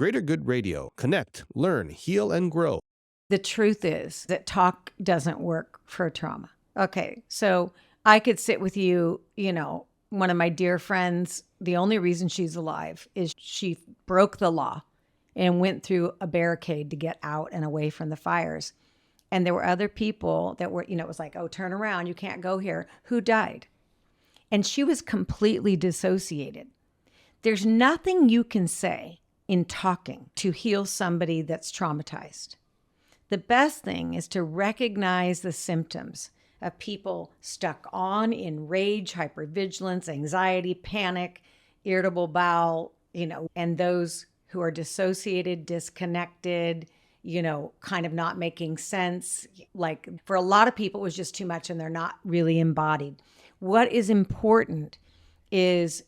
Greater Good Radio. Connect, learn, heal, and grow. The truth is that talk doesn't work for trauma. Okay, so I could sit with you, one of my dear friends, the only reason she's alive is she broke the law and went through a barricade to get out and away from the fires. And there were other people that were, it was like, oh, turn around, you can't go here, who died. And she was completely dissociated. There's nothing you can say in talking to heal somebody that's traumatized. The best thing is to recognize the symptoms of people stuck on in rage, hypervigilance, anxiety, panic, irritable bowel, and those who are dissociated, disconnected, kind of not making sense. Like for a lot of people, it was just too much and they're not really embodied. What is important is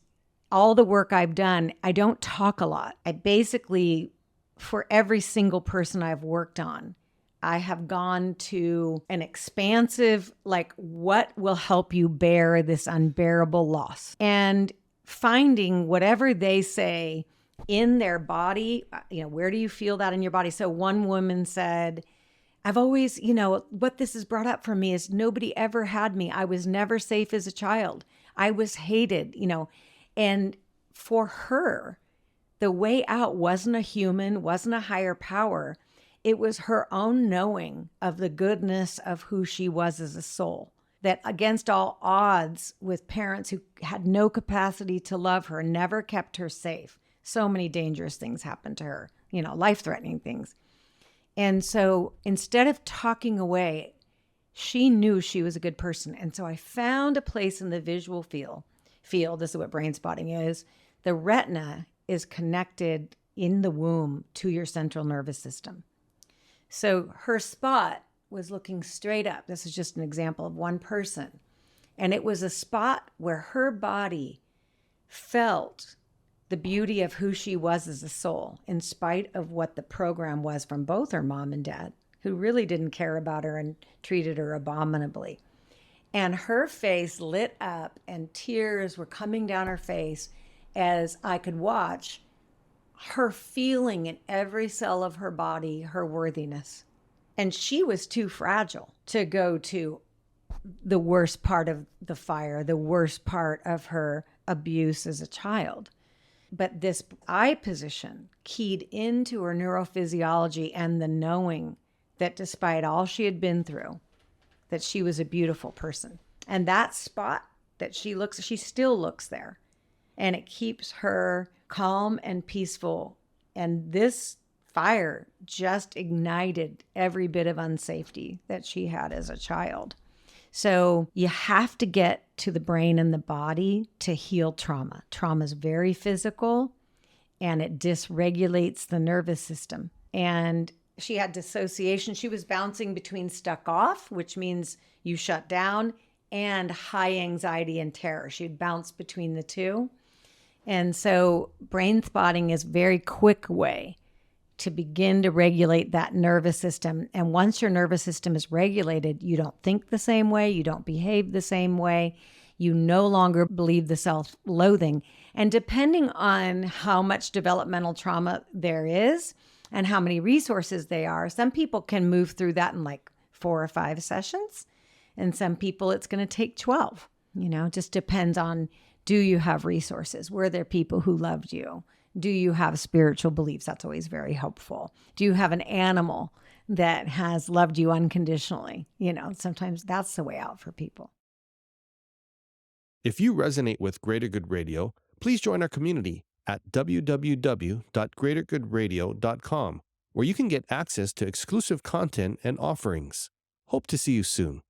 all the work I've done, I don't talk a lot. I basically, for every single person I've worked on, I have gone to an expansive, what will help you bear this unbearable loss? And finding whatever they say in their body, where do you feel that in your body? So one woman said, I've always, what this has brought up for me is nobody ever had me. I was never safe as a child. I was hated, and for her, the way out wasn't a human, wasn't a higher power. It was her own knowing of the goodness of who she was as a soul, that against all odds with parents who had no capacity to love her, never kept her safe. So many dangerous things happened to her, life-threatening things. And so instead of talking away, she knew she was a good person. And so I found a place in the visual field. This is what Brainspotting is. The retina is connected in the womb to your central nervous system. So her spot was looking straight up. This is just an example of one person. And it was a spot where her body felt the beauty of who she was as a soul, in spite of what the program was from both her mom and dad, who really didn't care about her and treated her abominably. And her face lit up and tears were coming down her face as I could watch her feeling in every cell of her body, her worthiness. And she was too fragile to go to the worst part of the fire, the worst part of her abuse as a child. But this eye position keyed into her neurophysiology and the knowing that despite all she had been through, that she was a beautiful person. And that spot that she still looks there. And it keeps her calm and peaceful. And this fire just ignited every bit of unsafety that she had as a child. So you have to get to the brain and the body to heal trauma. Trauma is very physical and it dysregulates the nervous system. And she had dissociation. She was bouncing between stuck off, which means you shut down, and high anxiety and terror. She'd bounce between the two. And so Brainspotting is a very quick way to begin to regulate that nervous system. And once your nervous system is regulated, you don't think the same way, you don't behave the same way, you no longer believe the self-loathing. And depending on how much developmental trauma there is and how many resources they are, some people can move through that in 4 or 5 sessions. And some people it's going to take 12. Just depends on, do you have resources? Were there people who loved you? Do you have spiritual beliefs? That's always very helpful. Do you have an animal that has loved you unconditionally? Sometimes that's the way out for people. If you resonate with Greater Good Radio, please join our community at www.greatergoodradio.com, where you can get access to exclusive content and offerings. Hope to see you soon.